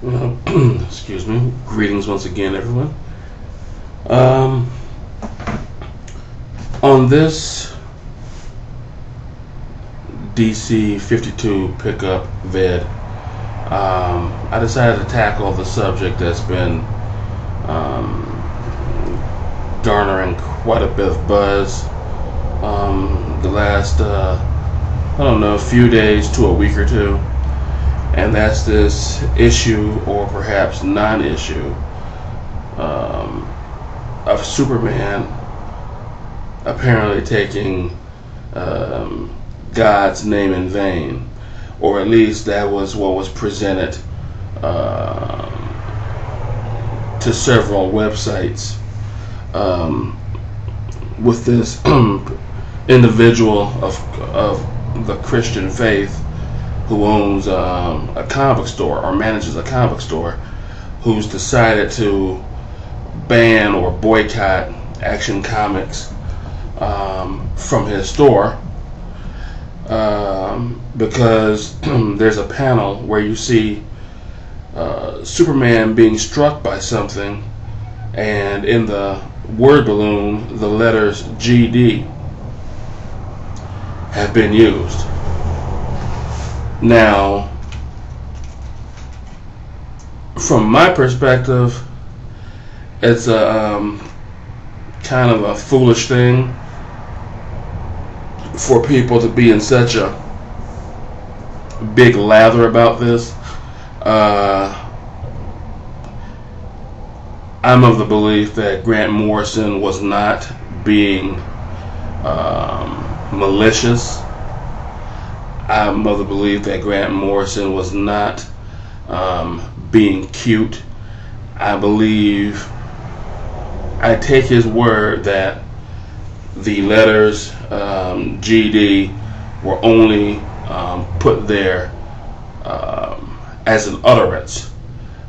Excuse me. Greetings once again, everyone. Um, on this DC 52 pickup vid, I decided to tackle the subject that's been um, garnering quite a bit of buzz the last, few days to a week or two. And that's this issue, or perhaps non-issue, of Superman apparently taking God's name in vain, or at least that was what was presented to several websites, with this individual of the Christian faith who owns a comic book store or manages a comic book store, who's decided to ban or boycott Action Comics from his store because there's a panel where you see Superman being struck by something, and in the word balloon the letters GD have been used. Now, from my perspective, it's a kind of a foolish thing for people to be in such a big lather about this. I'm of the belief that Grant Morrison was not being malicious. I'm of the belief that Grant Morrison was not being cute. I take his word that the letters GD were only put there as an utterance,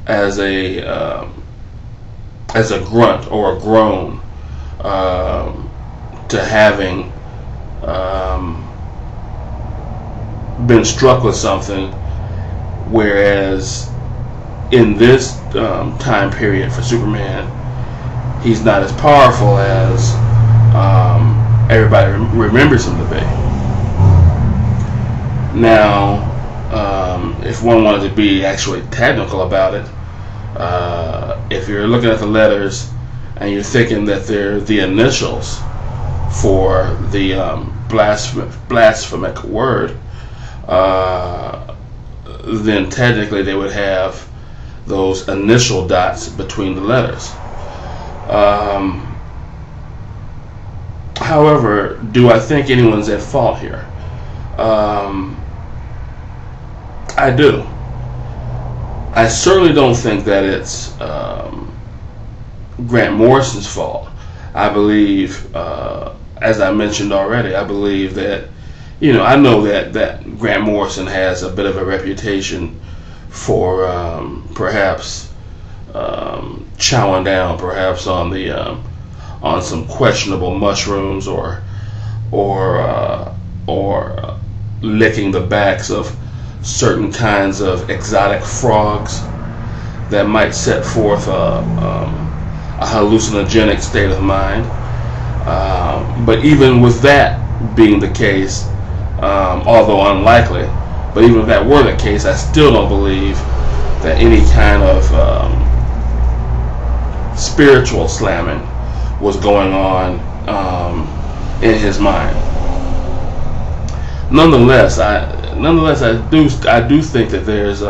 as a grunt or a groan to having been struck with something, whereas in this time period for Superman, he's not as powerful as everybody remembers him to be. Now, if one wanted to be actually technical about it, if you're looking at the letters and you're thinking that they're the initials for the blasphemic word, then technically they would have those initial dots between the letters. However, do I think anyone's at fault here? I do. I certainly don't think that it's Grant Morrison's fault. I believe, as I mentioned already, I believe that, I know that Grant Morrison has a bit of a reputation for perhaps chowing down, perhaps on some questionable mushrooms, or licking the backs of certain kinds of exotic frogs that might set forth a hallucinogenic state of mind. But even with that being the case, although unlikely, but even if that were the case, I still don't believe that any kind of spiritual slamming was going on in his mind. Nonetheless, I do think that there's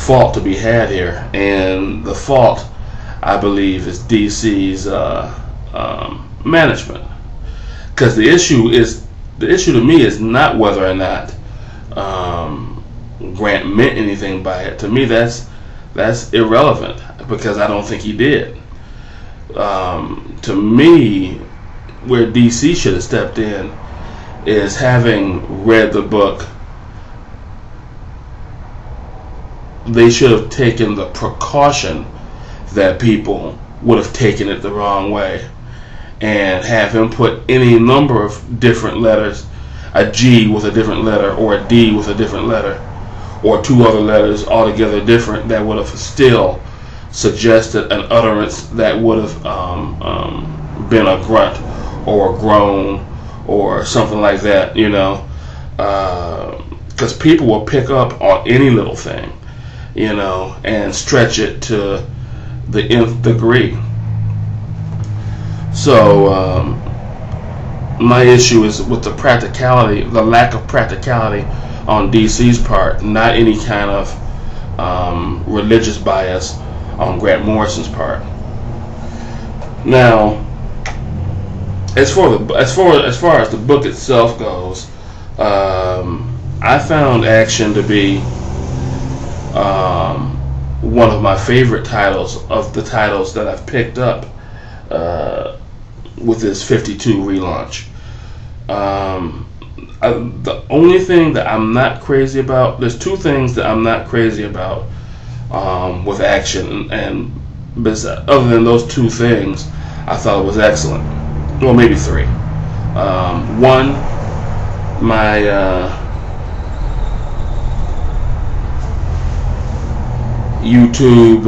fault to be had here, and the fault, I believe, is DC's management. Because the issue to me is not whether or not Grant meant anything by it. To me, that's irrelevant, because I don't think he did. To me, where DC should have stepped in is, having read the book, they should have taken the precaution that people would have taken it the wrong way, and have him put any number of different letters, a G with a different letter, or a D with a different letter, or two other letters altogether different that would have still suggested an utterance that would have been a grunt or a groan or something like that, you know, because people will pick up on any little thing, you know, and stretch it to the nth degree. So my issue is with the practicality, the lack of practicality on DC's part, not any kind of religious bias on Grant Morrison's part. Now, as far as the book itself goes, I found Action to be one of my favorite titles of the titles that I've picked up with this 52 relaunch. The only thing that I'm not crazy about, there's two things that I'm not crazy about with Action, and other than those two things, I thought it was excellent. Well, maybe three. One, my YouTube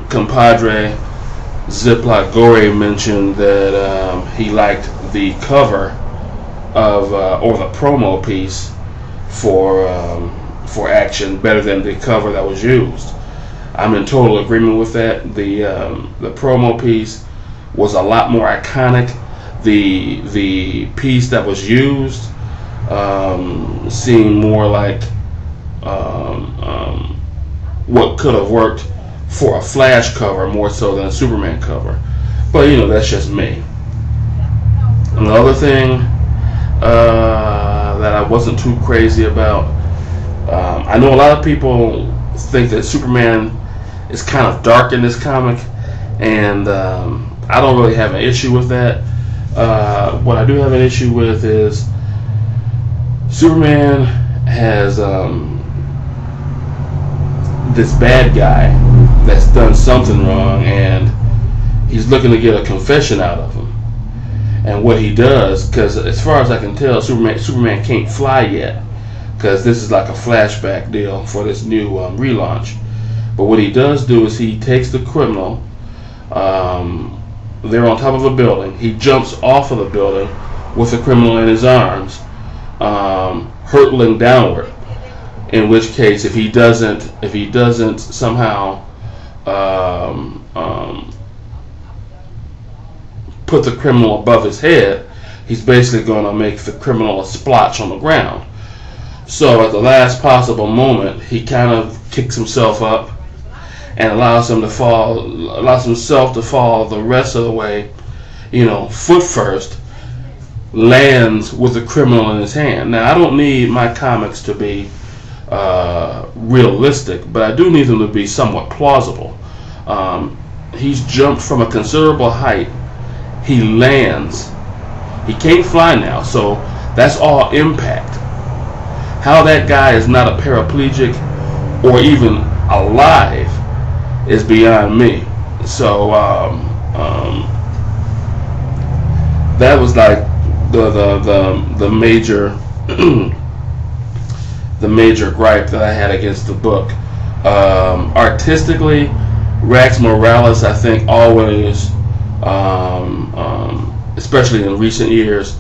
compadre Ziploc Gore mentioned that he liked the cover of or the promo piece for Action better than the cover that was used. I'm in total agreement with that. The promo piece was a lot more iconic. The piece that was used seemed more like what could have worked for a Flash cover more so than a Superman cover. But you know, that's just me. Another thing that I wasn't too crazy about, I know a lot of people think that Superman is kind of dark in this comic, and I don't really have an issue with that. What I do have an issue with is Superman has this bad guy that's done something wrong, and he's looking to get a confession out of him. And what he does, because as far as I can tell, Superman can't fly yet, because this is like a flashback deal for this new relaunch. But what he does do is he takes the criminal. They're on top of a building. He jumps off of the building with the criminal in his arms, hurtling downward. In which case, if he doesn't somehow put the criminal above his head, he's basically going to make the criminal a splotch on the ground. So at the last possible moment, he kind of kicks himself up and allows himself to fall the rest of the way, you know, foot first, lands with the criminal in his hand. Now, I don't need my comics to be realistic, but I do need them to be somewhat plausible. He's jumped from a considerable height. He lands. He can't fly now, so that's all impact. How that guy is not a paraplegic or even alive is beyond me. So that was like the major the major gripe that I had against the book. Artistically, Rax Morales, I think, always, especially in recent years,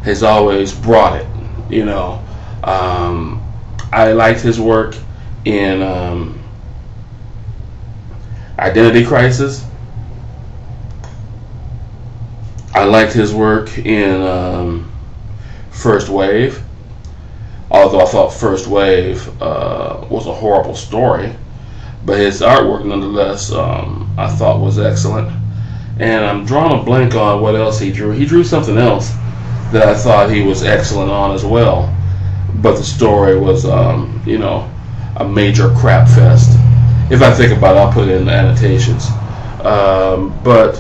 has always brought it. You know, I liked his work in Identity Crisis. I liked his work in First Wave, although I thought First Wave was a horrible story, but his artwork nonetheless I thought was excellent. And I'm drawing a blank on what else he drew. He drew something else that I thought he was excellent on as well, but the story was you know, a major crap fest. If I think about it, I'll put it in the annotations. But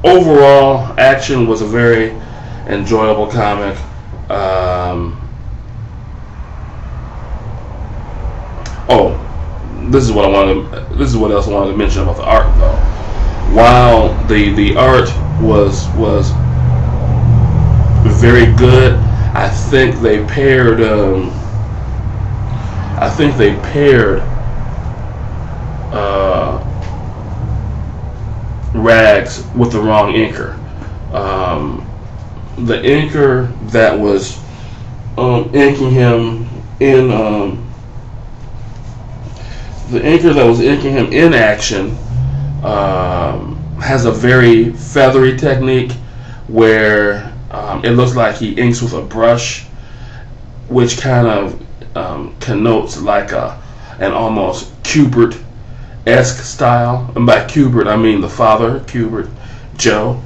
overall, Action was a very enjoyable comic. This is what else I wanted to mention about the art, though. While the art was very good, I think they paired. Rags with the wrong inker. The inker that was inking him in action has a very feathery technique where it looks like he inks with a brush, which kind of connotes like an almost Kubert-esque style. And by Kubert, I mean the father, Kubert, Joe.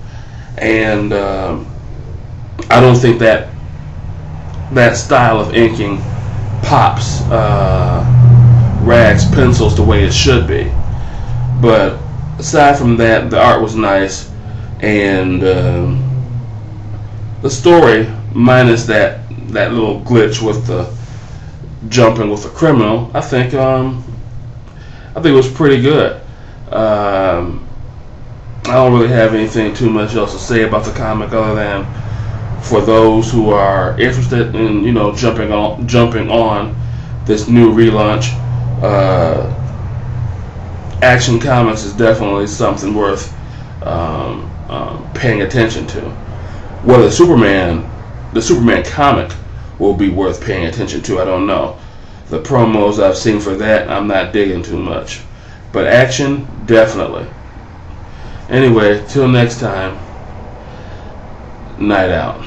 And I don't think that style of inking pops Rag's pencils the way it should be. But aside from that, the art was nice, and the story, minus that little glitch with the jumping with the criminal, I think it was pretty good. I don't really have anything too much else to say about the comic other than for those who are interested in jumping on this new relaunch. Action Comics is definitely something worth paying attention to. Whether the Superman comic will be worth paying attention to, I don't know. The promos I've seen for that, I'm not digging too much. But Action, definitely. Anyway, till next time, night out.